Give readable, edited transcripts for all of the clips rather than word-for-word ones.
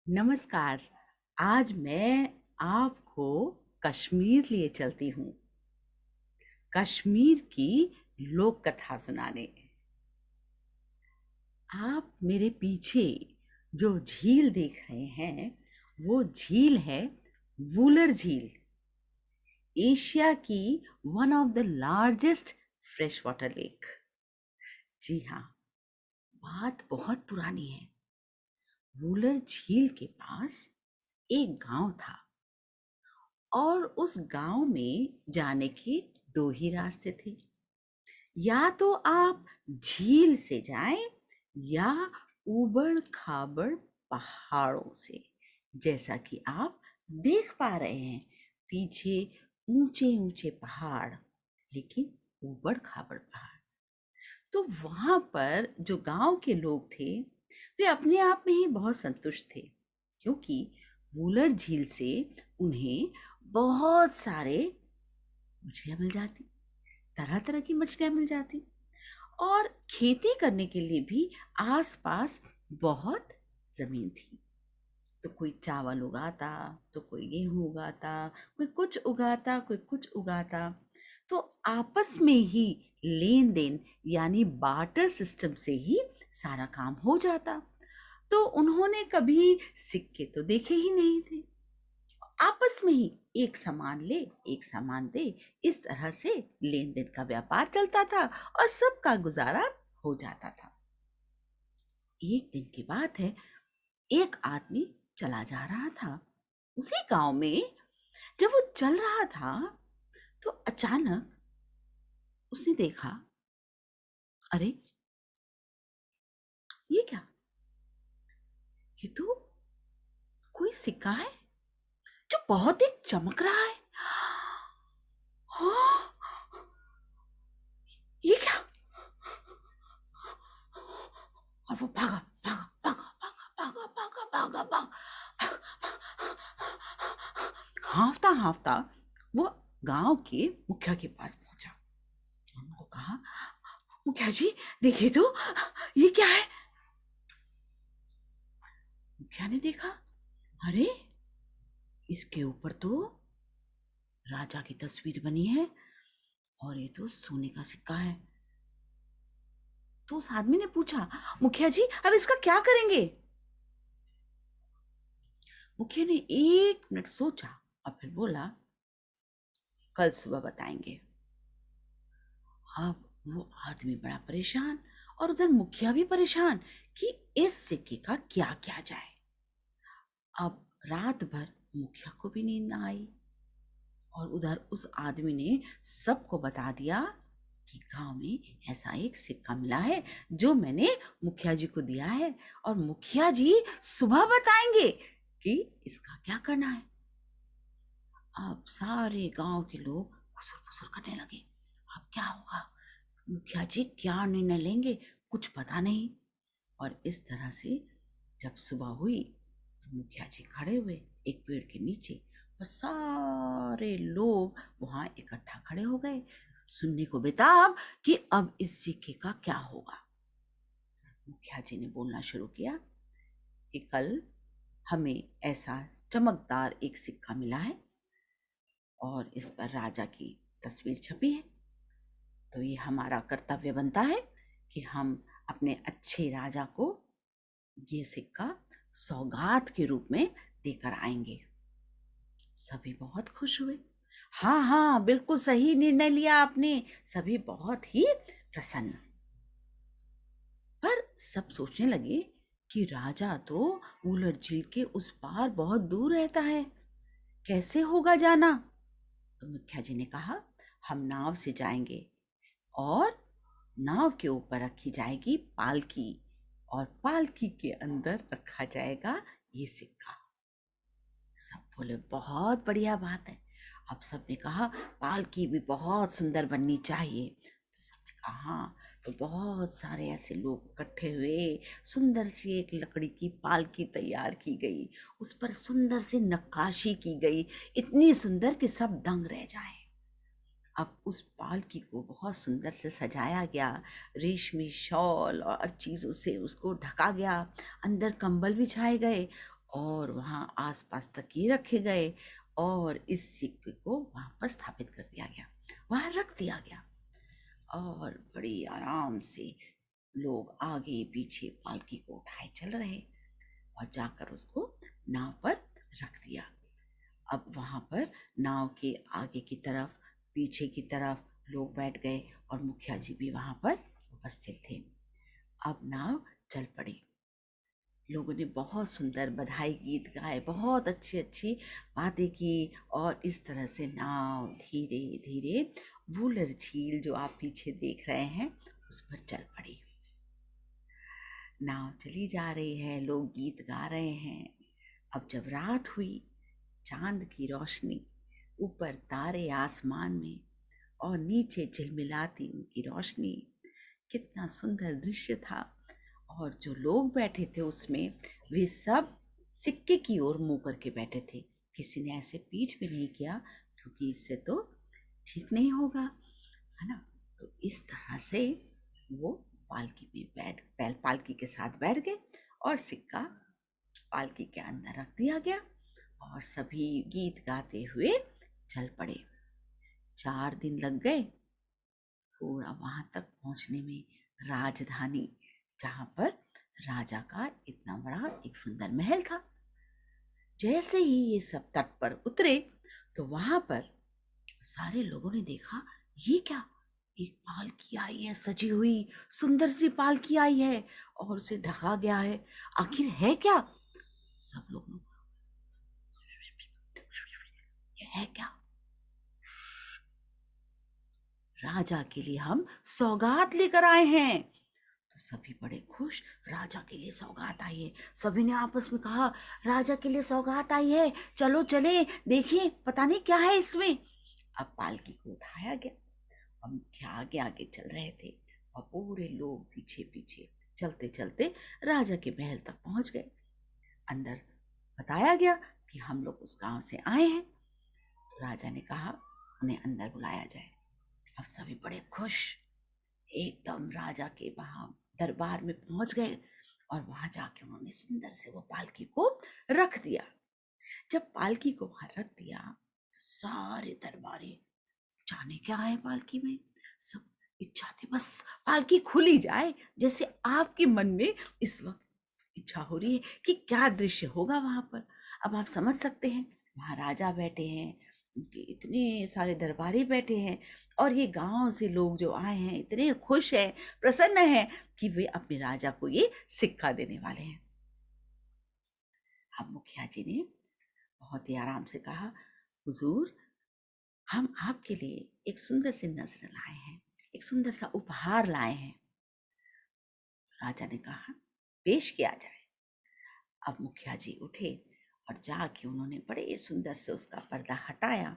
नमस्कार। आज मैं आपको कश्मीर लिए चलती हूँ। कश्मीर की लोक कथा सुनाने। आप मेरे पीछे जो झील देख रहे हैं, वो झील है वूलर झील। एशिया की one of the largest fresh water lake. जी हाँ, बात बहुत पुरानी है। वूलर झील के पास एक गांव था और उस गांव में जाने के दो ही रास्ते थे। या तो आप झील से जाएं या ऊबड़ खाबड़ पहाड़ों से। जैसा कि आप देख पा रहे हैं, पीछे ऊंचे ऊंचे पहाड़, लेकिन ऊबड़ खाबड़ पहाड़। तो वहां पर जो गांव के लोग थे, वे अपने आप में ही बहुत संतुष्ट थे, क्योंकि वूलर झील से उन्हें बहुत सारे मछलियां मिल जाती, तरह तरह की मछलियां मिल जाती। और खेती करने के लिए भी आसपास बहुत जमीन थी। तो कोई चावल उगाता, तो कोई गेहूं उगाता, कोई कुछ उगाता, कोई कुछ उगाता। तो आपस में ही लेन देन यानी बार्टर सिस्टम से ही सारा काम हो जाता। तो उन्होंने कभी सिक्के तो देखे ही नहीं थे। आपस में ही एक सामान ले एक सामान दे, इस तरह से लेन देन का व्यापार चलता था और सबका गुजारा हो जाता था। एक दिन की बात है, एक आदमी चला जा रहा था उसी गांव में। जब वो चल रहा था तो अचानक उसने देखा, अरे ये क्या, ये तो कोई सिक्का है जो बहुत ही चमक रहा है। हाँ, ये क्या। और वो भागा भागा भागा भागा भागा भागा भागा हांफता हांफता वो गांव के मुखिया के पास पहुंचा। उनको कहा, मुखिया जी देखिए तो, ये क्या है। मुखिया ने देखा, अरे इसके ऊपर तो राजा की तस्वीर बनी है और ये तो सोने का सिक्का है। तो उस आदमी ने पूछा, मुखिया जी अब इसका क्या करेंगे। मुखिया ने 1 मिनट सोचा और फिर बोला, कल सुबह बताएंगे। अब वो आदमी बड़ा परेशान और उधर मुखिया भी परेशान कि इस सिक्के का क्या किया जाए। अब रात भर मुखिया को भी नींद ना आई और उधर उस आदमी ने सबको बता दिया कि गांव में ऐसा एक सिक्का मिला है जो मैंने मुखिया जी को दिया है और मुखिया जी सुबह बताएंगे कि इसका क्या करना है। अब सारे गांव के लोग खुसुर फुसुर करने लगे, अब क्या होगा, मुखिया जी क्या निर्णय लेंगे, कुछ पता नहीं। और इस तरह से जब सुबह हुई तो मुखिया जी खड़े हुए एक पेड़ के नीचे और सारे लोग वहां इकट्ठा खड़े हो गए सुनने को बेताब कि अब इस सिक्के का क्या होगा। मुखिया जी ने बोलना शुरू किया कि कल हमें ऐसा चमकदार एक सिक्का मिला है और इस पर राजा की तस्वीर छपी है। तो ये हमारा कर्तव्य बनता है कि हम अपने अच्छे राजा को ये सिक्का सौगात के रूप में देकर आएंगे। सभी बहुत खुश हुए। हाँ हाँ, बिल्कुल सही निर्णय लिया आपने। सभी बहुत ही प्रसन्न। पर सब सोचने लगे कि राजा तो वूलर झील के उस पार बहुत दूर रहता है, कैसे होगा जाना। तो मुखिया जी ने कहा, हम नाव से जाएंगे और नाव के ऊपर रखी जाएगी पालकी और पालकी के अंदर रखा जाएगा ये सिक्का। सब बोले बहुत बढ़िया बात है। अब सबने कहा पालकी भी बहुत सुंदर बननी चाहिए। तो सबने कहा हाँ। तो बहुत सारे ऐसे लोग इकट्ठे हुए, सुंदर सी एक लकड़ी की पालकी तैयार की गई, उस पर सुंदर से नक्काशी की गई, इतनी सुंदर कि सब दंग रह जाए। अब उस पालकी को बहुत सुंदर से सजाया गया, रेशमी शॉल और चीज़ों से उसको ढका गया, अंदर कंबल बिछाए गए और वहाँ आसपास तकिए रखे गए और इस सिक्के को वहाँ पर स्थापित कर दिया गया, वहाँ रख दिया गया। और बड़ी आराम से लोग आगे पीछे पालकी को उठाए चल रहे और जाकर उसको नाव पर रख दिया। अब वहाँ पर नाव के आगे की तरफ, पीछे की तरफ लोग बैठ गए और मुखिया जी भी वहाँ पर उपस्थित थे। अब नाव चल पड़ी। लोगों ने बहुत सुंदर बधाई गीत गाए, बहुत अच्छी अच्छी बातें की और इस तरह से नाव धीरे धीरे वूलर झील जो आप पीछे देख रहे हैं उस पर चल पड़ी। नाव चली जा रही है, लोग गीत गा रहे हैं। अब जब रात हुई, चांद की रोशनी, ऊपर तारे आसमान में और नीचे झिलमिलाती उनकी रोशनी, कितना सुंदर दृश्य था। और जो लोग बैठे थे उसमें, वे सब सिक्के की ओर मुंह करके बैठे थे। किसी ने ऐसे पीठ भी नहीं किया, क्योंकि इससे तो ठीक नहीं होगा, है ना। तो इस तरह से वो पालकी में पालकी के साथ बैठ गए और सिक्का पालकी के अंदर रख दिया गया और सभी गीत गाते हुए चल पड़े। 4 दिन लग गए पूरा वहां तक पहुंचने में, राजधानी जहां पर राजा का इतना बड़ा एक सुंदर महल था। जैसे ही ये सब तट पर उतरे तो वहां पर सारे लोगों ने देखा, ये क्या, एक पालकी आई है, सजी हुई सुंदर सी पालकी आई है और उसे ढका गया है। आखिर है क्या? सब लोग, ये है क्या? राजा के लिए हम सौगात लेकर आए हैं। तो सभी बड़े खुश, राजा के लिए सौगात आई है। सभी ने आपस में कहा, राजा के लिए सौगात आई है, चलो चले देखिए, पता नहीं क्या है इसमें। अब पालकी को उठाया गया, हम क्या आगे आगे चल रहे थे और पूरे लोग पीछे पीछे चलते चलते राजा के महल तक पहुंच गए। अंदर बताया गया कि हम लोग उस गांव से आए हैं। राजा ने कहा उन्हें अंदर बुलाया जाए। अब सभी बड़े खुश, एकदम राजा के वहां दरबार में पहुंच गए और वहां जाके उन्होंने सुंदर से वो पालकी को रख दिया। जब पालकी को वहां रख दिया तो सारे दरबारी, जाने क्या है पालकी में, सब इच्छा थी बस पालकी खुली जाए। जैसे आपके मन में इस वक्त इच्छा हो रही है कि क्या दृश्य होगा वहां पर। अब आप समझ सकते हैं, वहां राजा बैठे हैं, उनके इतने सारे दरबारी बैठे हैं और ये गांव से लोग जो आए हैं इतने खुश हैं, प्रसन्न हैं कि वे अपने राजा को ये सिक्का देने वाले हैं। अब मुखिया जी ने बहुत ही आराम से कहा, हुजूर, हम आपके लिए एक सुंदर से नजर लाए हैं, एक सुंदर सा उपहार लाए हैं। राजा ने कहा, पेश किया जाए। अब मुखिया जी उठे और जाके उन्होंने बड़े सुंदर से उसका पर्दा हटाया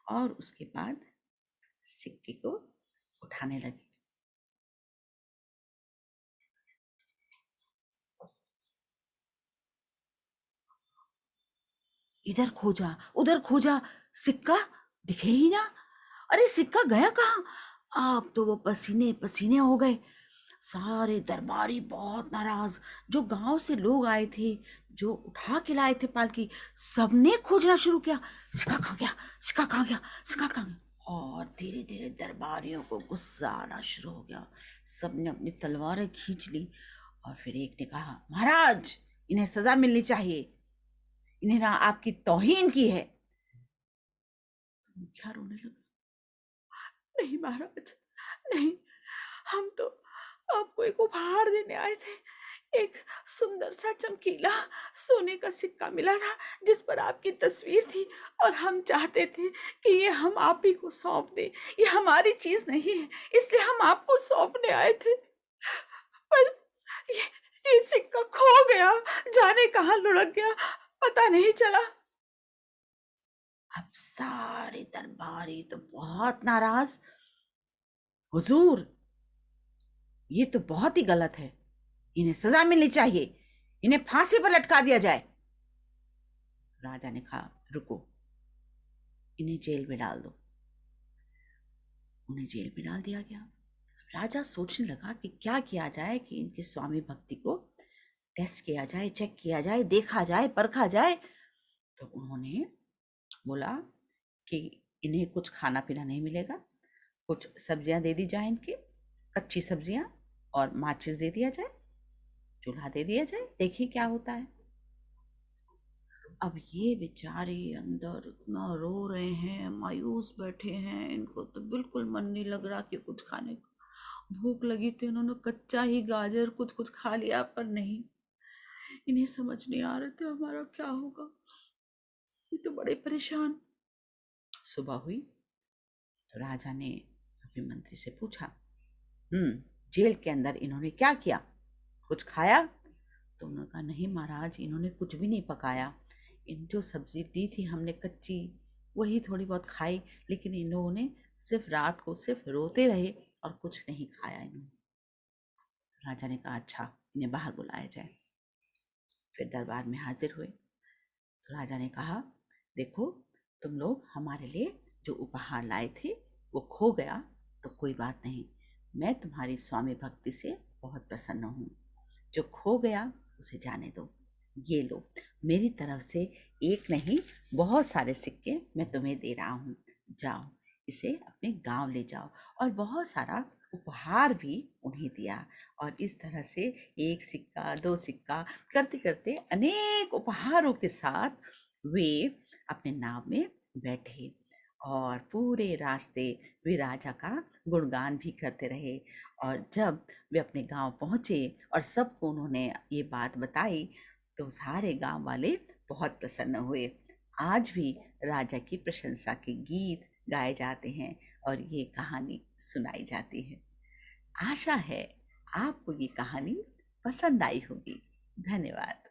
और उसके बाद सिक्के को उठाने लगे। इधर खोजा, उधर खोजा, सिक्का दिखे ही ना। अरे सिक्का गया कहाँ? आप तो वो पसीने पसीने हो गए। सारे दरबारी बहुत नाराज, जो गांव से लोग आए थे, जो उठा के लाए थे पालकी, सबने खोजना शुरू किया, सिक्का कहाँ गया, सिक्का कहाँ गया, सिक्का कहाँ गया। और धीरे धीरे दरबारियों को गुस्सा आना शुरू हो गया। सबने अपनी तलवारें खींच ली और फिर एक ने कहा, महाराज, इन्हें सजा मिलनी चाहिए, इन्हें ना आपकी तौहीन की है। तो मुखिया रोने लगा, नहीं महाराज, नहीं, हम तो आपको एक उपहार देने आए थे। एक सुंदर सा चमकीला सोने का सिक्का मिला था जिस पर आपकी तस्वीर थी और हम चाहते थे कि ये हम आप ही को सौंप दे। ये हमारी चीज नहीं है, इसलिए हम आपको सौंपने आए थे। पर ये ये सिक्का खो गया, जाने कहाँ लुढ़क गया, पता नहीं चला। अब सारे दरबारी तो बहुत नाराज, हुजूर, ये तो बहुत ही गलत है, इन्हें सजा मिलनी चाहिए, इन्हें फांसी पर लटका दिया जाए। राजा ने कहा, रुको, इन्हें जेल में डाल दो। उन्हें जेल में डाल दिया गया। राजा सोचने लगा कि क्या किया जाए कि इनकी स्वामी भक्ति को टेस्ट किया जाए, चेक किया जाए, देखा जाए, परखा जाए। तो उन्होंने बोला कि इन्हें कुछ खाना पीना नहीं मिलेगा, कुछ सब्जियां दे दी जाए इनकी, कच्ची सब्जियां, और माचिस दे दिया जाए, चूल्हा दे दिया जाए, देखिए क्या होता है। अब ये बेचारे अंदर इतना रो रहे हैं, मायूस बैठे हैं, इनको तो बिल्कुल मन नहीं लग रहा कि कुछ खाने को। भूख लगी तो इन्होंने कच्चा ही गाजर कुछ कुछ खा लिया, पर नहीं, इन्हें समझ नहीं आ रहा था हमारा क्या होगा। ये तो बड़े परेशान। सुबह हुई तो राजा ने अपने मंत्री से पूछा, जेल के अंदर इन्होंने क्या किया, कुछ खाया? तो उन्होंने कहा, नहीं महाराज, इन्होंने कुछ भी नहीं पकाया, इन जो सब्जी दी थी हमने कच्ची, वही थोड़ी बहुत खाई, लेकिन इन्होंने सिर्फ रात को सिर्फ रोते रहे और कुछ नहीं खाया इन्होंने। राजा ने कहा, अच्छा, इन्हें बाहर बुलाया जाए। फिर दरबार में हाजिर हुए तो राजा ने कहा, देखो, तुम लोग हमारे लिए जो उपहार लाए थे वो खो गया, तो कोई बात नहीं, मैं तुम्हारी स्वामी भक्ति से बहुत प्रसन्न हूँ। जो खो गया उसे जाने दो, ये लो, मेरी तरफ से एक नहीं बहुत सारे सिक्के मैं तुम्हें दे रहा हूँ, जाओ इसे अपने गांव ले जाओ। और बहुत सारा उपहार भी उन्हें दिया, और इस तरह से एक सिक्का, दो सिक्का करते करते अनेक उपहारों के साथ वे अपने नाव में बैठे, और पूरे रास्ते वे राजा का गुणगान भी करते रहे। और जब वे अपने गांव पहुंचे और सबको उन्होंने ये बात बताई, तो सारे गांव वाले बहुत प्रसन्न हुए। आज भी राजा की प्रशंसा के गीत गाए जाते हैं और ये कहानी सुनाई जाती है। आशा है आपको ये कहानी पसंद आई होगी। धन्यवाद।